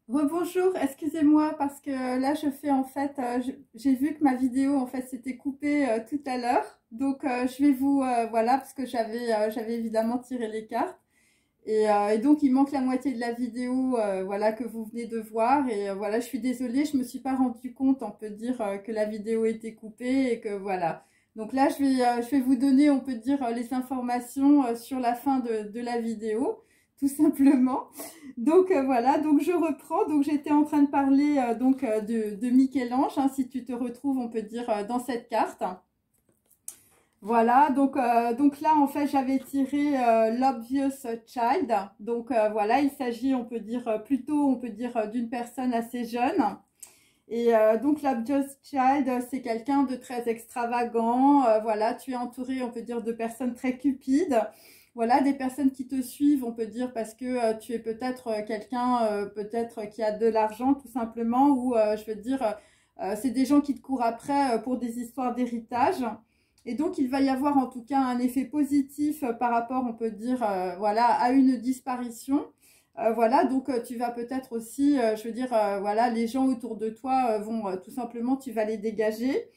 Rebonjour, excusez-moi parce que là je fais en fait, j'ai vu que ma vidéo en fait s'était coupée tout à l'heure, donc je vais vous voilà parce que j'avais évidemment tiré les cartes et donc il manque la moitié de la vidéo voilà que vous venez de voir et voilà je suis désolée, je me suis pas rendu compte, on peut dire que la vidéo était coupée et que voilà. Donc là je vais vous donner on peut dire les informations sur la fin de la vidéo tout simplement. Donc voilà, donc je reprends. Donc j'étais en train de parler de Michel-Ange, hein, si tu te retrouves, on peut dire, dans cette carte. Voilà, donc là en fait j'avais tiré l'Obvious Child. Donc voilà, il s'agit, on peut dire, plutôt, on peut dire, d'une personne assez jeune. Et donc l'Obvious Child, c'est quelqu'un de très extravagant. Voilà, tu es entouré, on peut dire, de personnes très cupides. Voilà, des personnes qui te suivent, on peut dire, parce que tu es peut-être quelqu'un, peut-être qui a de l'argent, tout simplement, ou je veux dire, c'est des gens qui te courent après pour des histoires d'héritage. Et donc, il va y avoir en tout cas un effet positif par rapport, on peut dire, voilà, à une disparition. Voilà, donc tu vas peut-être aussi, je veux dire, voilà, les gens autour de toi vont tout simplement, tu vas les dégager.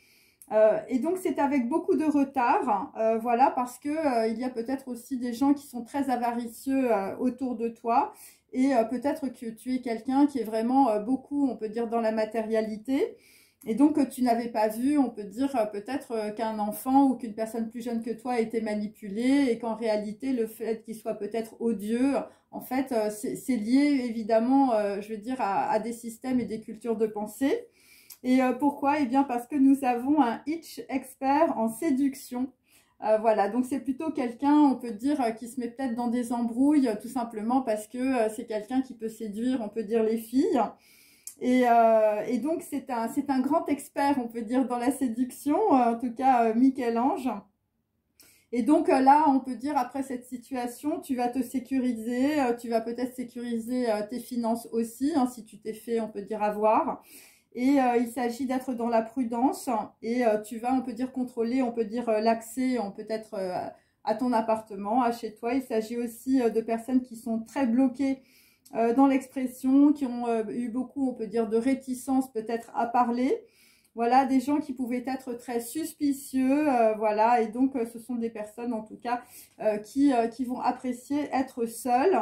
Et donc c'est avec beaucoup de retard, voilà, parce que il y a peut-être aussi des gens qui sont très avaricieux autour de toi, et peut-être que tu es quelqu'un qui est vraiment beaucoup, on peut dire, dans la matérialité. Et donc, tu n'avais pas vu, on peut dire peut-être qu'un enfant ou qu'une personne plus jeune que toi a été manipulée et qu'en réalité, le fait qu'il soit peut-être odieux, en fait, c'est lié évidemment, je veux dire, à des systèmes et des cultures de pensée. Et pourquoi? Eh bien, parce que nous avons un Hitch expert en séduction. Voilà, donc c'est plutôt quelqu'un, on peut dire, qui se met peut-être dans des embrouilles, tout simplement parce que c'est quelqu'un qui peut séduire, on peut dire, les filles. Et donc, c'est un grand expert, on peut dire, dans la séduction, en tout cas, Michel-Ange. Et donc là, on peut dire, après cette situation, tu vas te sécuriser, tu vas peut-être sécuriser tes finances aussi, hein, si tu t'es fait, on peut dire, avoir. Et il s'agit d'être dans la prudence et tu vas, on peut dire, contrôler, on peut dire, l'accès, on peut être à ton appartement, à chez toi. Il s'agit aussi de personnes qui sont très bloquées dans l'expression, qui ont eu beaucoup, on peut dire, de réticence peut-être à parler. Voilà, des gens qui pouvaient être très suspicieux, voilà, et donc ce sont des personnes en tout cas qui vont apprécier être seules.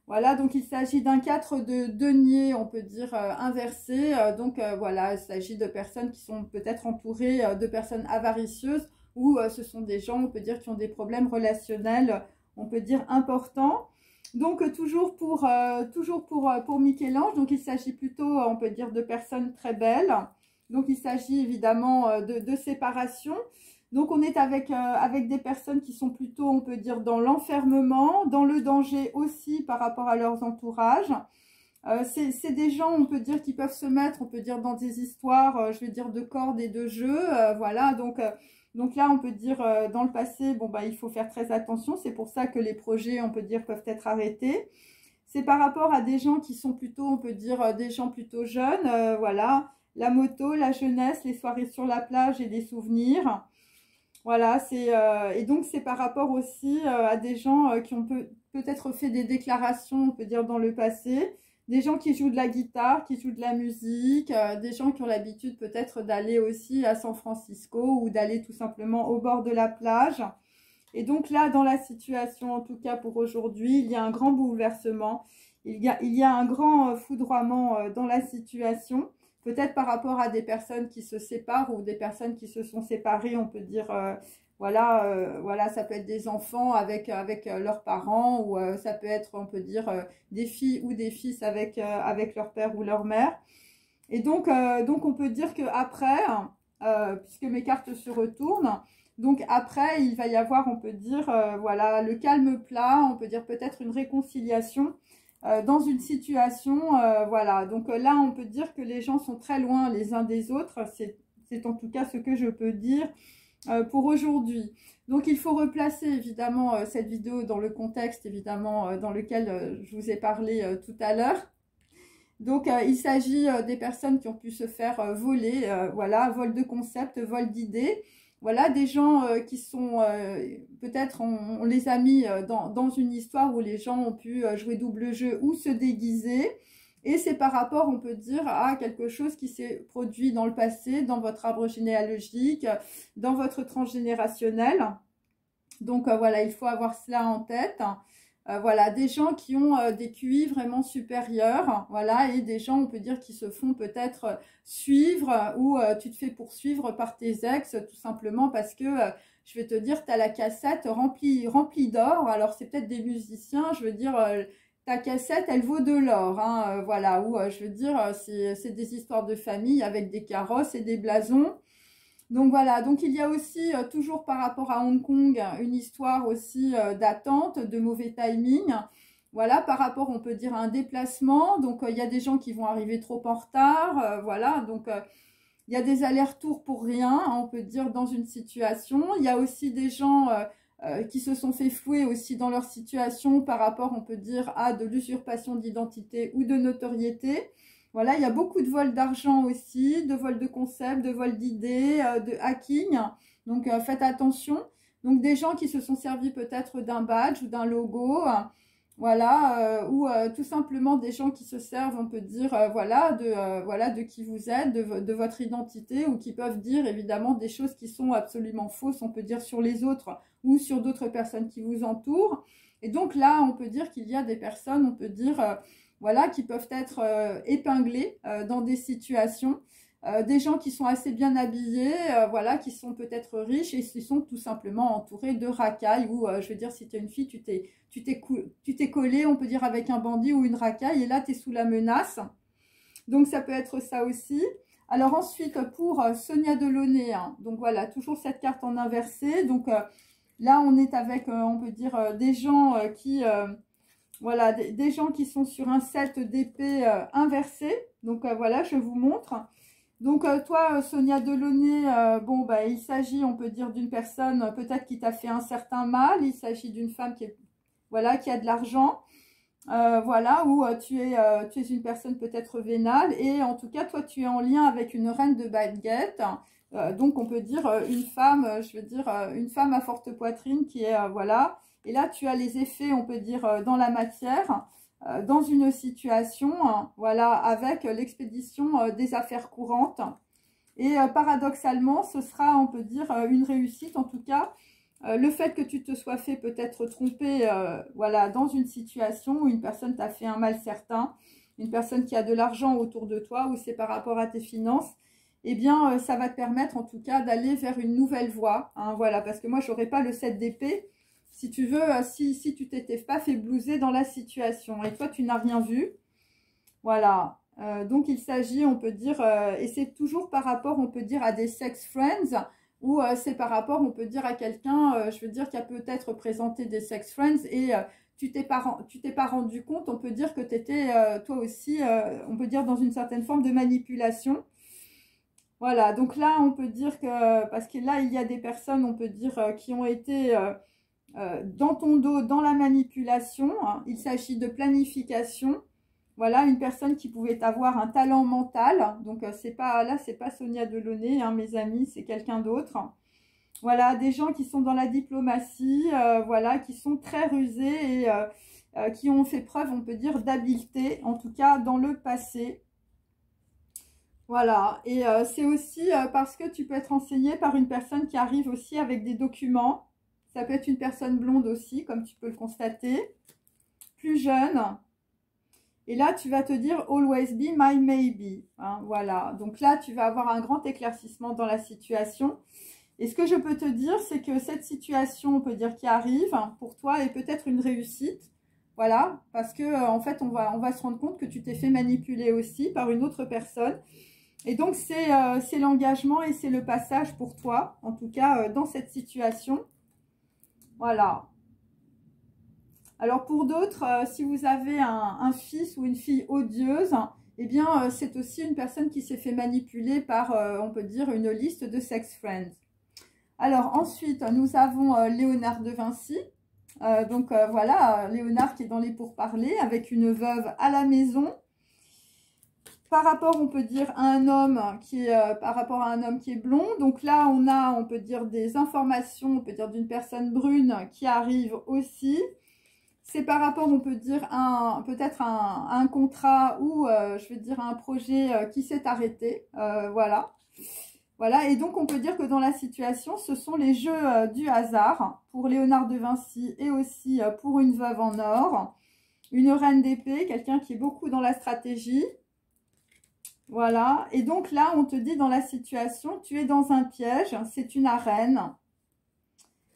Voilà, donc il s'agit d'un 4 de denier, on peut dire inversé. Donc voilà, il s'agit de personnes qui sont peut-être entourées de personnes avaricieuses ou ce sont des gens, on peut dire, qui ont des problèmes relationnels, on peut dire, importants. Donc toujours pour Michel-Ange, donc il s'agit plutôt, on peut dire, de personnes très belles. Donc il s'agit évidemment de séparation. Donc on est avec des personnes qui sont plutôt, on peut dire, dans l'enfermement, dans le danger aussi par rapport à leurs entourages. C'est des gens, on peut dire, qui peuvent se mettre, on peut dire, dans des histoires, je veux dire, de cordes et de jeux. Voilà, donc là, on peut dire, dans le passé, bon, bah, il faut faire très attention. C'est pour ça que les projets, on peut dire, peuvent être arrêtés. C'est par rapport à des gens qui sont plutôt, on peut dire, des gens plutôt jeunes. Voilà, la moto, la jeunesse, les soirées sur la plage et des souvenirs. Voilà, et donc c'est par rapport aussi à des gens qui ont peut-être fait des déclarations, on peut dire, dans le passé, des gens qui jouent de la guitare, qui jouent de la musique, des gens qui ont l'habitude peut-être d'aller aussi à San Francisco ou d'aller tout simplement au bord de la plage. Et donc là, dans la situation, en tout cas pour aujourd'hui, il y a un grand bouleversement, il y a un grand foudroiement dans la situation. Peut-être par rapport à des personnes qui se séparent ou des personnes qui se sont séparées, on peut dire, voilà, voilà, ça peut être des enfants avec leurs parents ou ça peut être, on peut dire, des filles ou des fils avec leur père ou leur mère. Et donc on peut dire qu'après, puisque mes cartes se retournent, donc après, il va y avoir, on peut dire, voilà, le calme plat, on peut dire peut-être une réconciliation dans une situation, voilà. Donc là, on peut dire que les gens sont très loin les uns des autres. C'est en tout cas ce que je peux dire pour aujourd'hui. Donc il faut replacer évidemment cette vidéo dans le contexte, évidemment, dans lequel je vous ai parlé tout à l'heure. Donc, il s'agit des personnes qui ont pu se faire voler, voilà, vol de concept, vol d'idées. Voilà, des gens qui sont, peut-être on les a mis dans une histoire où les gens ont pu jouer double jeu ou se déguiser. Et c'est par rapport, on peut dire, à quelque chose qui s'est produit dans le passé, dans votre arbre généalogique, dans votre transgénérationnel. Donc voilà, il faut avoir cela en tête. Voilà, des gens qui ont des QI vraiment supérieurs, voilà, et des gens, on peut dire, qui se font peut-être suivre ou tu te fais poursuivre par tes ex, tout simplement parce que, je vais te dire, tu as la cassette remplie d'or. Alors, c'est peut-être des musiciens, je veux dire, ta cassette, elle vaut de l'or, hein, voilà, ou je veux dire, c'est des histoires de famille avec des carrosses et des blasons. Donc voilà, donc il y a aussi, toujours par rapport à Hong Kong, une histoire aussi d'attente, de mauvais timing. Voilà, par rapport, on peut dire, à un déplacement. Donc il y a des gens qui vont arriver trop en retard. Voilà, donc il y a des allers-retours pour rien, hein, on peut dire, dans une situation. Il y a aussi des gens qui se sont fait flouer aussi dans leur situation par rapport, on peut dire, à de l'usurpation d'identité ou de notoriété. Voilà, il y a beaucoup de vols d'argent aussi, de vols de concepts, de vols d'idées, de hacking. Donc, faites attention. Donc, des gens qui se sont servis peut-être d'un badge ou d'un logo. Voilà, ou tout simplement des gens qui se servent, on peut dire, voilà, de qui vous êtes, de votre identité, ou qui peuvent dire évidemment des choses qui sont absolument fausses, on peut dire, sur les autres ou sur d'autres personnes qui vous entourent. Et donc là, on peut dire qu'il y a des personnes, on peut dire, voilà, qui peuvent être épinglées dans des situations. Des gens qui sont assez bien habillés, voilà, qui sont peut-être riches et qui sont tout simplement entourés de racailles. Ou, je veux dire, si tu es une fille, tu t'es collé, on peut dire, avec un bandit ou une racaille, et là, tu es sous la menace. Donc, ça peut être ça aussi. Alors ensuite, pour Sonia Delaunay, hein, donc voilà, toujours cette carte en inversé. Donc là, on est avec, on peut dire, des gens qui... voilà, des gens qui sont sur un 7 d'épée inversé. Donc voilà, je vous montre. Donc toi, Sonia Delaunay, bon, bah, il s'agit, on peut dire, d'une personne peut-être qui t'a fait un certain mal. Il s'agit d'une femme qui est, voilà, qui a de l'argent. Voilà, ou tu es une personne peut-être vénale. Et en tout cas, toi, tu es en lien avec une reine de baguette. Donc, on peut dire une femme, je veux dire, une femme à forte poitrine qui est, voilà. Et là, tu as les effets, on peut dire, dans la matière, dans une situation, voilà, avec l'expédition des affaires courantes. Et paradoxalement, ce sera, on peut dire, une réussite. En tout cas, le fait que tu te sois fait peut-être tromper, voilà, dans une situation où une personne t'a fait un mal certain, une personne qui a de l'argent autour de toi, ou c'est par rapport à tes finances, eh bien, ça va te permettre, en tout cas, d'aller vers une nouvelle voie. Hein, voilà, parce que moi, je n'aurais pas le 7 d'épée. Si tu veux, si tu t'étais pas fait blouser dans la situation et toi, tu n'as rien vu. Voilà. Donc, il s'agit, on peut dire, et c'est toujours par rapport, on peut dire, à des sex friends, ou c'est par rapport, on peut dire, à quelqu'un, je veux dire, qui a peut-être présenté des sex friends et tu t'es pas rendu compte, on peut dire que tu étais, toi aussi, on peut dire, dans une certaine forme de manipulation. Voilà, donc là, on peut dire que, parce que là, il y a des personnes, on peut dire, qui ont été... dans ton dos, dans la manipulation, hein. Il s'agit de planification. Voilà, une personne qui pouvait avoir un talent mental. Donc, c'est pas Sonia Delaunay, hein, mes amis, c'est quelqu'un d'autre. Voilà, des gens qui sont dans la diplomatie, voilà, qui sont très rusés et qui ont fait preuve, on peut dire, d'habileté, en tout cas dans le passé. Voilà, et c'est aussi parce que tu peux être enseigné par une personne qui arrive aussi avec des documents. Ça peut être une personne blonde aussi, comme tu peux le constater, plus jeune. Et là, tu vas te dire « Always be my maybe hein, ». Voilà, donc là, tu vas avoir un grand éclaircissement dans la situation. Et ce que je peux te dire, c'est que cette situation, on peut dire, qui arrive pour toi est peut-être une réussite. Voilà, parce que en fait, on va se rendre compte que tu t'es fait manipuler aussi par une autre personne. Et donc, c'est l'engagement et c'est le passage pour toi, en tout cas, dans cette situation. Voilà. Alors pour d'autres, si vous avez un fils ou une fille odieuse, eh bien c'est aussi une personne qui s'est fait manipuler par, on peut dire, une liste de sex friends. Alors ensuite, nous avons Léonard de Vinci. Donc voilà, Léonard qui est dans les pourparlers avec une veuve à la maison. Par rapport, on peut dire, à un homme qui est, blond. Donc là, on peut dire, des informations, on peut dire, d'une personne brune qui arrive aussi. C'est par rapport, on peut dire, peut-être un contrat ou, je veux dire, un projet qui s'est arrêté. Voilà. Voilà, et donc on peut dire que dans la situation, ce sont les jeux du hasard pour Léonard de Vinci et aussi pour une veuve en or, une reine d'épée, quelqu'un qui est beaucoup dans la stratégie. Voilà, et donc là, on te dit dans la situation, tu es dans un piège, c'est une arène.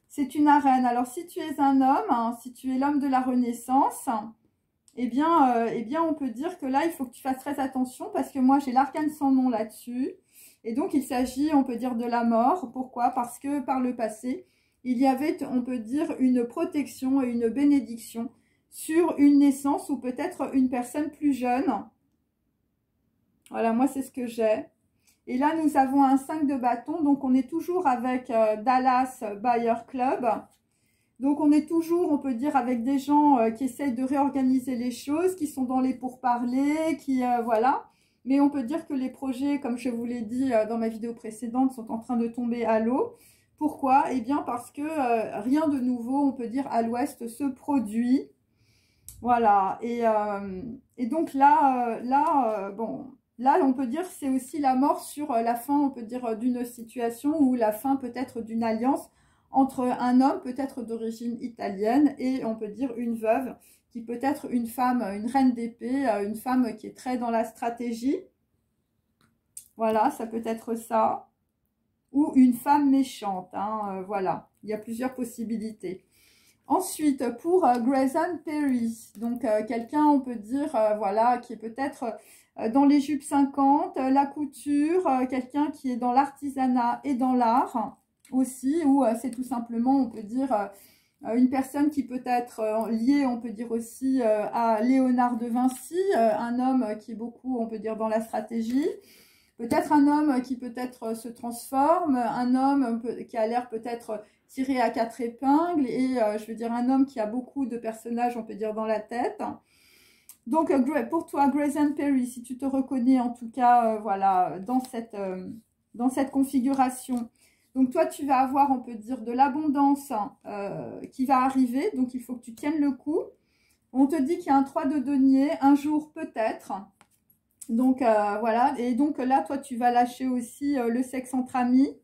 C'est une arène. Alors, si tu es un homme, hein, si tu es l'homme de la Renaissance, eh bien, on peut dire que là, il faut que tu fasses très attention parce que moi, j'ai l'arcane sans nom là-dessus. Et donc, il s'agit, on peut dire, de la mort. Pourquoi? Parce que par le passé, il y avait, on peut dire, une protection et une bénédiction sur une naissance ou peut-être une personne plus jeune. Voilà, moi, c'est ce que j'ai. Et là, nous avons un 5 de bâton. Donc, on est toujours avec Dallas Buyer Club. Donc, on est toujours, on peut dire, avec des gens qui essayent de réorganiser les choses, qui sont dans les pourparlers, qui, voilà. Mais on peut dire que les projets, comme je vous l'ai dit dans ma vidéo précédente, sont en train de tomber à l'eau. Pourquoi? Eh bien, parce que rien de nouveau, on peut dire, à l'ouest se produit. Voilà. Et donc là, bon... Là, on peut dire c'est aussi la mort sur la fin, on peut dire, d'une situation ou la fin peut-être d'une alliance entre un homme peut-être d'origine italienne et on peut dire une veuve qui peut être une femme, une reine d'épée, une femme qui est très dans la stratégie. Voilà, ça peut être ça. Ou une femme méchante, hein, voilà. Il y a plusieurs possibilités. Ensuite, pour Grayson Perry, donc quelqu'un, on peut dire, voilà, qui est peut-être dans les jupes 50, la couture, quelqu'un qui est dans l'artisanat et dans l'art aussi, ou c'est tout simplement, on peut dire, une personne qui peut être liée, on peut dire aussi, à Léonard de Vinci, un homme qui est beaucoup, on peut dire, dans la stratégie. Peut-être un homme qui peut-être se transforme, un homme qui a l'air peut-être tiré à 4 épingles et je veux dire un homme qui a beaucoup de personnages, on peut dire, dans la tête. Donc pour toi, Grayson Perry, si tu te reconnais en tout cas, voilà, dans cette configuration, donc toi tu vas avoir, on peut dire, de l'abondance qui va arriver, donc il faut que tu tiennes le coup. On te dit qu'il y a un 3 de denier, un jour peut-être. Donc, voilà. Et donc, là, toi, tu vas lâcher aussi le sexe entre amis.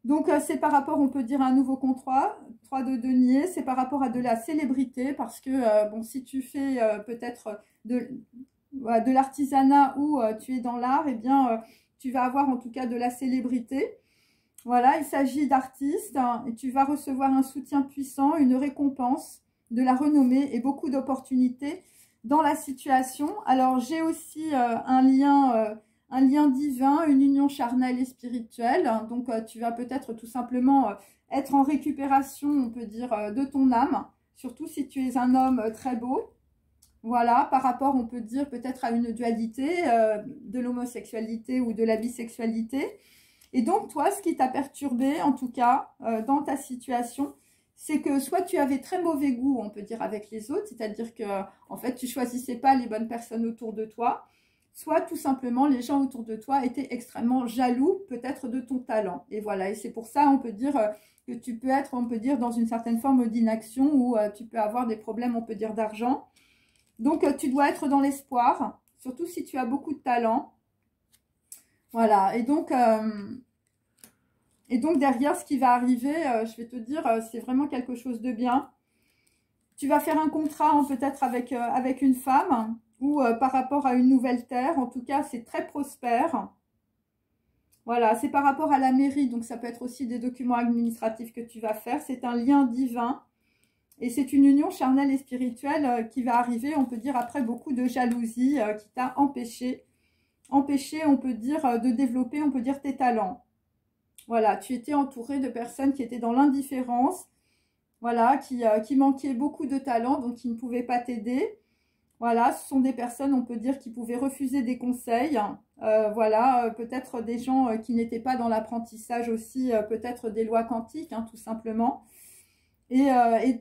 Donc, c'est par rapport, on peut dire, à un nouveau contrat. 3 de denier, c'est par rapport à de la célébrité. Parce que, bon, si tu fais peut-être de l'artisanat ou tu es dans l'art, eh bien, tu vas avoir en tout cas de la célébrité. Voilà, il s'agit d'artistes. Hein, et tu vas recevoir un soutien puissant, une récompense, de la renommée et beaucoup d'opportunités dans la situation. Alors, j'ai aussi un lien divin, une union charnelle et spirituelle. Donc, tu vas peut-être tout simplement être en récupération, on peut dire, de ton âme. Surtout si tu es un homme très beau. Voilà, par rapport, on peut dire, peut-être à une dualité de l'homosexualité ou de la bisexualité. Et donc, toi, ce qui t'a perturbé, en tout cas, dans ta situation, c'est que soit tu avais très mauvais goût, on peut dire, avec les autres, c'est-à-dire que, en fait, tu choisissais pas les bonnes personnes autour de toi, soit tout simplement, les gens autour de toi étaient extrêmement jaloux, peut-être, de ton talent. Et voilà, et c'est pour ça, on peut dire, que tu peux être, on peut dire, dans une certaine forme d'inaction ou tu peux avoir des problèmes, on peut dire, d'argent. Donc, tu dois être dans l'espoir, surtout si tu as beaucoup de talent. Voilà, et donc derrière, ce qui va arriver, je vais te dire, c'est vraiment quelque chose de bien. Tu vas faire un contrat peut-être avec une femme ou par rapport à une nouvelle terre. En tout cas, c'est très prospère. Voilà, c'est par rapport à la mairie, donc ça peut être aussi des documents administratifs que tu vas faire. C'est un lien divin et c'est une union charnelle et spirituelle qui va arriver, on peut dire, après beaucoup de jalousie qui t'a empêché, on peut dire, de développer, on peut dire, tes talents. Voilà, tu étais entouré de personnes qui étaient dans l'indifférence, voilà, qui manquaient beaucoup de talent, donc qui ne pouvaient pas t'aider. Voilà, ce sont des personnes, on peut dire, qui pouvaient refuser des conseils. Voilà, peut-être des gens qui n'étaient pas dans l'apprentissage aussi, peut-être des lois quantiques, hein, tout simplement. Et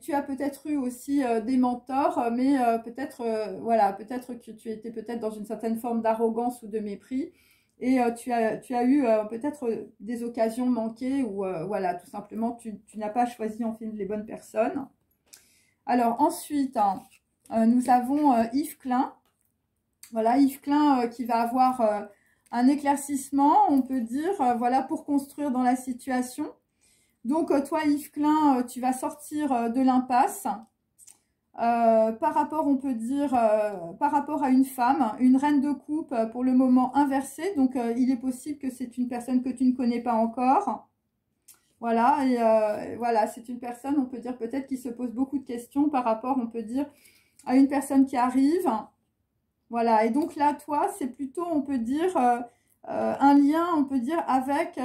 tu as peut-être eu aussi des mentors, mais peut-être voilà, peut-être que tu étais peut-être dans une certaine forme d'arrogance ou de mépris. Et tu as eu peut-être des occasions manquées ou voilà, tout simplement, tu n'as pas choisi en fait les bonnes personnes. Alors ensuite, nous avons Yves Klein. Voilà, Yves Klein qui va avoir un éclaircissement, on peut dire, voilà, pour construire dans la situation. Donc, toi, Yves Klein, tu vas sortir de l'impasse. Par rapport, on peut dire, par rapport à une femme, une reine de coupe pour le moment inversée. Donc, il est possible que c'est une personne que tu ne connais pas encore. Voilà, et voilà, c'est une personne, on peut dire peut-être qui se pose beaucoup de questions par rapport, on peut dire, à une personne qui arrive. Voilà, et donc là, toi, c'est plutôt, on peut dire, un lien, on peut dire, avec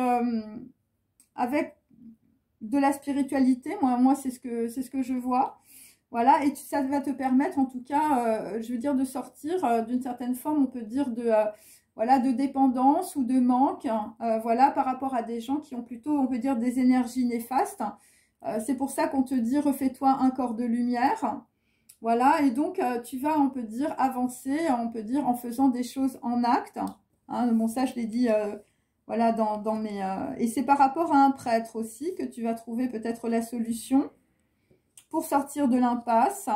de la spiritualité. Moi c'est ce que je vois. Voilà, et ça va te permettre, en tout cas, je veux dire, de sortir d'une certaine forme, on peut dire, voilà, de dépendance ou de manque, voilà, par rapport à des gens qui ont plutôt, on peut dire, des énergies néfastes. C'est pour ça qu'on te dit, refais-toi un corps de lumière. Voilà, et donc tu vas, on peut dire, avancer, on peut dire, en faisant des choses en acte. Hein, bon, ça, je l'ai dit, voilà, dans mes... et c'est par rapport à un prêtre aussi que tu vas trouver peut-être la solution pour sortir de l'impasse.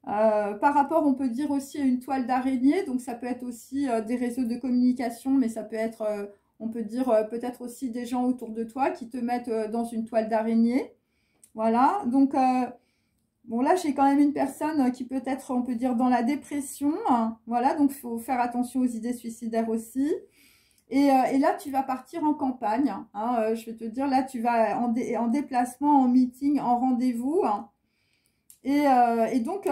Par rapport, on peut dire aussi à une toile d'araignée. Donc, ça peut être aussi des réseaux de communication, mais ça peut être, on peut dire, peut-être aussi des gens autour de toi qui te mettent dans une toile d'araignée. Voilà, donc... bon, là, j'ai quand même une personne qui peut être, on peut dire, dans la dépression. Hein. Voilà, donc il faut faire attention aux idées suicidaires aussi. Et là, tu vas partir en campagne. Hein, je vais te dire, là, tu vas en déplacement, en meeting, en rendez-vous. Hein. Et donc,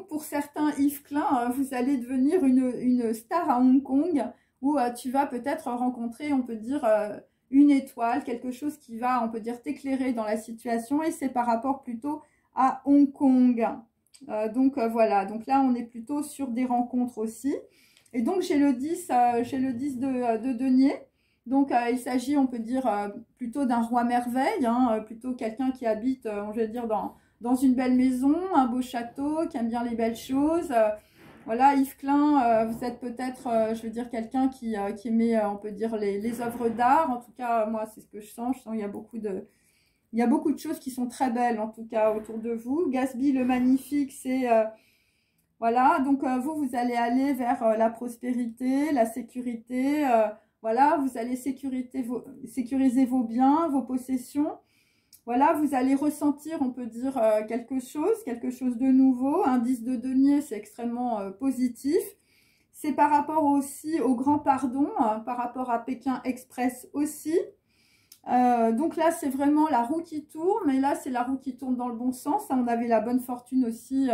pour certains, Yves Klein, vous allez devenir une star à Hong Kong où tu vas peut-être rencontrer, on peut dire, une étoile, quelque chose qui va, on peut dire, t'éclairer dans la situation. Et c'est par rapport plutôt à Hong Kong. Donc voilà, donc là on est plutôt sur des rencontres aussi. Et donc j'ai le 10, de denier. Donc il s'agit, on peut dire, plutôt d'un roi merveille, hein, plutôt quelqu'un qui habite, on va dire, dans une belle maison, un beau château, qui aime bien les belles choses. Voilà, Yves Klein, vous êtes peut-être, je veux dire, quelqu'un qui aimait, on peut dire, les œuvres d'art. En tout cas, moi, c'est ce que je sens. Je sens qu'il y a beaucoup de... Il y a beaucoup de choses qui sont très belles, en tout cas, autour de vous. Gatsby, le magnifique, c'est... voilà, donc vous allez aller vers la prospérité, la sécurité. Voilà, vous allez sécuriser vos biens, vos possessions. Voilà, vous allez ressentir, on peut dire, quelque chose de nouveau. Un 10 de denier, c'est extrêmement positif. C'est par rapport aussi au grand pardon, par rapport à Pékin Express aussi. Donc là, c'est vraiment la roue qui tourne, et là, c'est la roue qui tourne dans le bon sens. On avait la bonne fortune aussi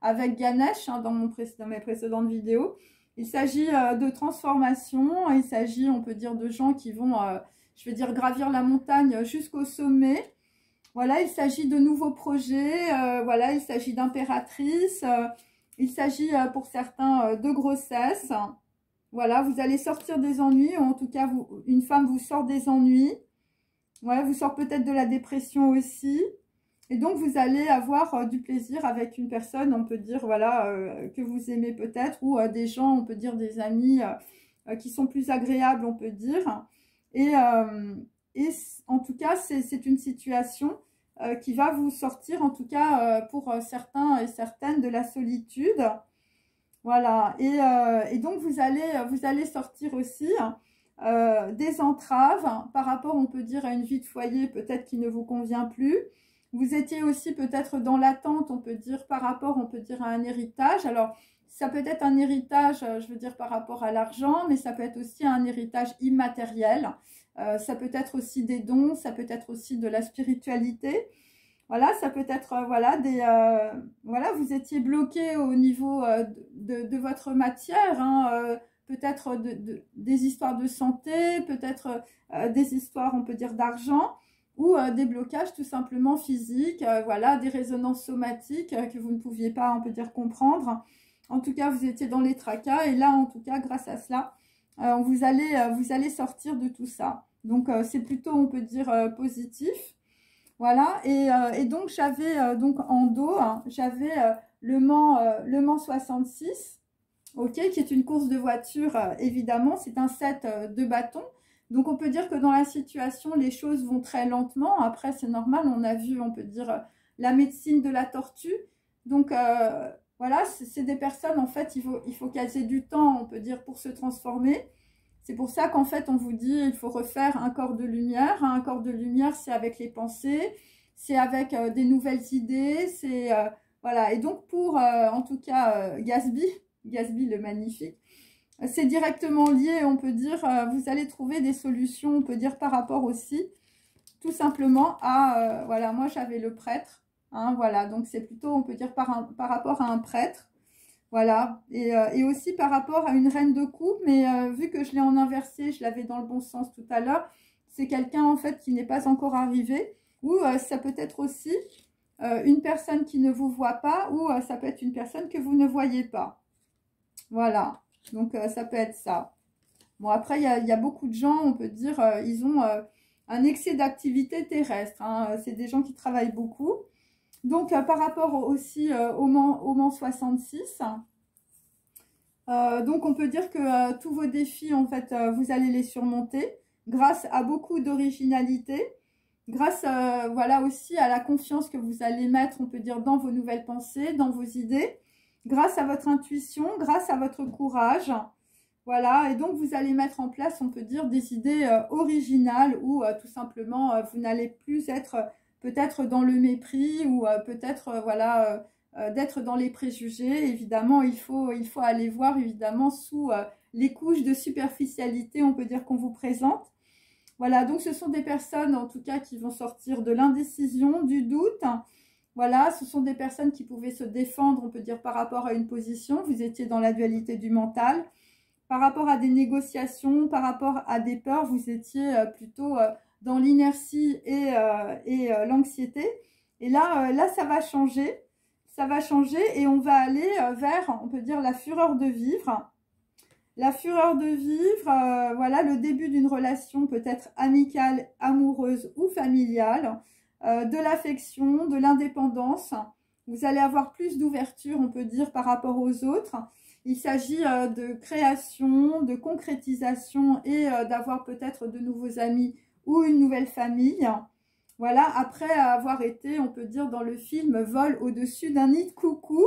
avec Ganesh hein, dans mes précédentes vidéos. Il s'agit de transformation, il s'agit, on peut dire, de gens qui vont, je vais dire, gravir la montagne jusqu'au sommet. Voilà, il s'agit de nouveaux projets, voilà, il s'agit d'impératrices, il s'agit pour certains de grossesse. Voilà, vous allez sortir des ennuis, ou en tout cas, une femme vous sort des ennuis. Ouais, vous sort peut-être de la dépression aussi. Et donc, vous allez avoir du plaisir avec une personne, on peut dire, voilà, que vous aimez peut-être, ou des gens, on peut dire des amis qui sont plus agréables, on peut dire. Et en tout cas, c'est une situation qui va vous sortir, en tout cas, pour certains et certaines, de la solitude. Voilà. Et donc, vous allez sortir aussi... des entraves par rapport, on peut dire, à une vie de foyer peut-être qui ne vous convient plus. Vous étiez aussi peut-être dans l'attente, on peut dire, par rapport, on peut dire, à un héritage. Alors, ça peut être un héritage, je veux dire, par rapport à l'argent, mais ça peut être aussi un héritage immatériel. Ça peut être aussi des dons, ça peut être aussi de la spiritualité. Voilà, ça peut être, voilà, voilà, vous étiez bloqué au niveau de votre matière, hein, peut-être des histoires de santé, peut-être des histoires, on peut dire, d'argent, ou des blocages tout simplement physiques, voilà, des résonances somatiques que vous ne pouviez pas, on peut dire, comprendre. En tout cas, vous étiez dans les tracas, et là, en tout cas, grâce à cela, vous allez sortir de tout ça. Donc, c'est plutôt, on peut dire, positif. Voilà, et donc, j'avais donc en dos, hein, j'avais le Mans 66. Ok, qui est une course de voiture, évidemment, c'est un set de bâtons. Donc, on peut dire que dans la situation, les choses vont très lentement. Après, c'est normal, on a vu, on peut dire, la médecine de la tortue. Donc, voilà, c'est des personnes, en fait, il faut qu'elles aient du temps, on peut dire, pour se transformer. C'est pour ça qu'en fait, on vous dit, il faut refaire un corps de lumière. Un corps de lumière, c'est avec les pensées, c'est avec des nouvelles idées, c'est... voilà, et donc pour, en tout cas, Gatsby le magnifique, c'est directement lié, on peut dire, vous allez trouver des solutions, on peut dire, par rapport aussi, tout simplement à, voilà, moi j'avais le prêtre, hein, voilà, donc c'est plutôt, on peut dire, par rapport à un prêtre, voilà, et aussi par rapport à une reine de coupe, mais vu que je l'ai en inversé, je l'avais dans le bon sens tout à l'heure, c'est quelqu'un, en fait, qui n'est pas encore arrivé, ou ça peut être aussi une personne qui ne vous voit pas, ou ça peut être une personne que vous ne voyez pas. Voilà, donc ça peut être ça. Bon, après, il y a beaucoup de gens, on peut dire, ils ont un excès d'activité terrestre. Hein. C'est des gens qui travaillent beaucoup. Donc, par rapport aussi au Mans 66, donc on peut dire que tous vos défis, en fait, vous allez les surmonter grâce à beaucoup d'originalité, grâce, voilà, aussi à la confiance que vous allez mettre, on peut dire, dans vos nouvelles pensées, dans vos idées, grâce à votre intuition, grâce à votre courage. Voilà, et donc vous allez mettre en place, on peut dire, des idées originales ou tout simplement, vous n'allez plus être peut-être dans le mépris ou peut-être, voilà, d'être dans les préjugés. Évidemment, il faut aller voir, évidemment, sous les couches de superficialité, on peut dire, qu'on vous présente. Voilà, donc ce sont des personnes, en tout cas, qui vont sortir de l'indécision, du doute. Voilà, ce sont des personnes qui pouvaient se défendre, on peut dire, par rapport à une position. Vous étiez dans la dualité du mental. Par rapport à des négociations, par rapport à des peurs, vous étiez plutôt dans l'inertie et l'anxiété. Et là, ça va changer. Ça va changer et on va aller vers, on peut dire, la fureur de vivre. La fureur de vivre, voilà, le début d'une relation peut-être amicale, amoureuse ou familiale, de l'affection, de l'indépendance. Vous allez avoir plus d'ouverture, on peut dire, par rapport aux autres. Il s'agit de création, de concrétisation et d'avoir peut-être de nouveaux amis ou une nouvelle famille. Voilà, après avoir été, on peut dire, dans le film Vol au-dessus d'un nid de coucou.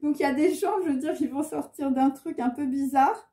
Donc, il y a des gens, je veux dire, qui vont sortir d'un truc un peu bizarre.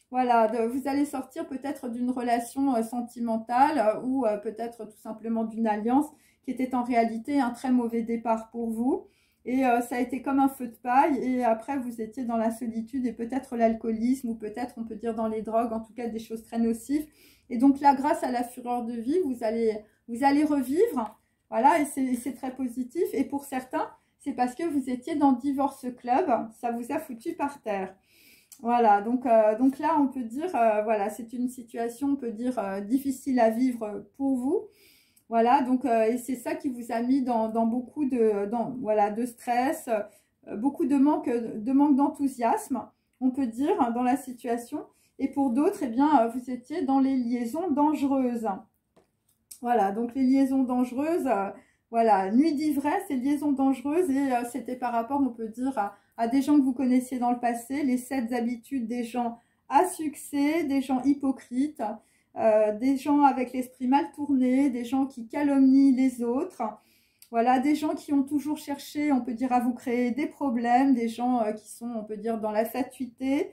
Voilà, vous allez sortir peut-être d'une relation sentimentale ou peut-être tout simplement d'une alliance qui était en réalité un très mauvais départ pour vous. Et ça a été comme un feu de paille et après vous étiez dans la solitude et peut-être l'alcoolisme ou peut-être on peut dire dans les drogues, en tout cas des choses très nocives. Et donc là, grâce à la fureur de vie, vous allez revivre, voilà, et c'est très positif. Et pour certains, c'est parce que vous étiez dans Divorce Club, ça vous a foutu par terre. Voilà, donc là, on peut dire, voilà, c'est une situation, on peut dire, difficile à vivre pour vous. Voilà, donc, et c'est ça qui vous a mis dans beaucoup voilà, de stress, beaucoup de manque d'enthousiasme, on peut dire, dans la situation. Et pour d'autres, eh bien, vous étiez dans les liaisons dangereuses. Voilà, donc les liaisons dangereuses, voilà, nuit d'ivresse et liaisons dangereuses. Et c'était par rapport, on peut dire, à des gens que vous connaissiez dans le passé, les 7 habitudes des gens à succès, des gens hypocrites. Des gens avec l'esprit mal tourné, des gens qui calomnient les autres, voilà, des gens qui ont toujours cherché, on peut dire, à vous créer des problèmes, des gens qui sont, on peut dire, dans la fatuité,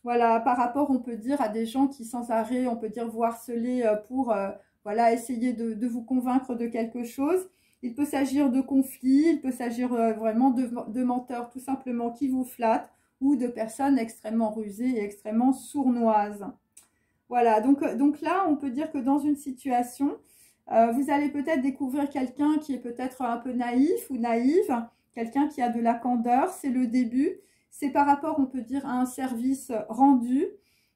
voilà, par rapport, on peut dire, à des gens qui sans arrêt, on peut dire, vous harceler pour, voilà, essayer de vous convaincre de quelque chose. Il peut s'agir de conflits, il peut s'agir vraiment de menteurs tout simplement qui vous flattent ou de personnes extrêmement rusées et extrêmement sournoises. Voilà, donc là, on peut dire que dans une situation, vous allez peut-être découvrir quelqu'un qui est peut-être un peu naïf ou naïve, quelqu'un qui a de la candeur, c'est le début. C'est par rapport, on peut dire, à un service rendu,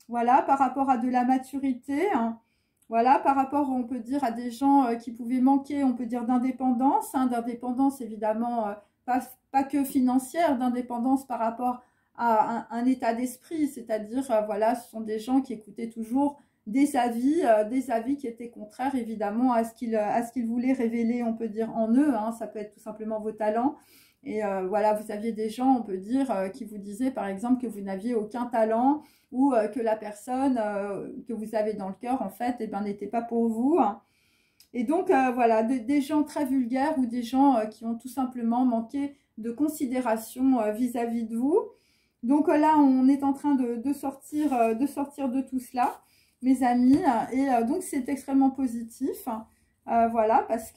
voilà, par rapport à de la maturité, hein, voilà, par rapport, on peut dire, à des gens qui pouvaient manquer, on peut dire, d'indépendance, hein, d'indépendance évidemment, pas que financière, d'indépendance par rapport à un état d'esprit, c'est-à-dire, voilà, ce sont des gens qui écoutaient toujours des avis qui étaient contraires, évidemment, à ce qu'ils voulaient révéler, on peut dire, en eux, hein, ça peut être tout simplement vos talents, et voilà, vous aviez des gens, on peut dire, qui vous disaient, par exemple, que vous n'aviez aucun talent, ou que la personne que vous avez dans le cœur, en fait, eh ben, n'était pas pour vous, hein. Et donc, voilà, des gens très vulgaires ou des gens qui ont tout simplement manqué de considération vis-à-vis de vous. Donc là, on est en train de sortir de tout cela, mes amis. Et donc, c'est extrêmement positif. Voilà, parce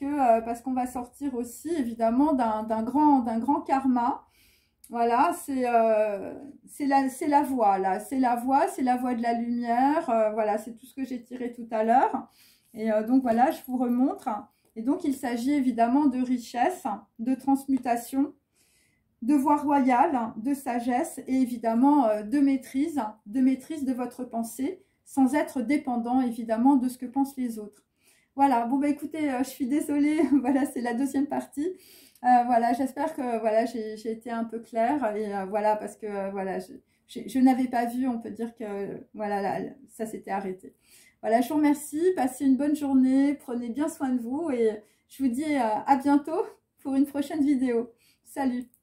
qu'on va sortir aussi, évidemment, d'un grand karma. Voilà, c'est la voie, là. C'est la voie de la lumière. Voilà, c'est tout ce que j'ai tiré tout à l'heure. Et donc, voilà, je vous remontre. Et donc, il s'agit évidemment de richesse, de transmutation, de voie royale, de sagesse et évidemment de maîtrise de votre pensée, sans être dépendant évidemment de ce que pensent les autres. Voilà, bon bah écoutez, je suis désolée, voilà, c'est la deuxième partie. Voilà, j'espère que voilà, j'ai été un peu claire et voilà, parce que voilà, je n'avais pas vu, on peut dire que voilà, là, ça s'était arrêté. Voilà, je vous remercie, passez une bonne journée, prenez bien soin de vous et je vous dis à bientôt pour une prochaine vidéo. Salut!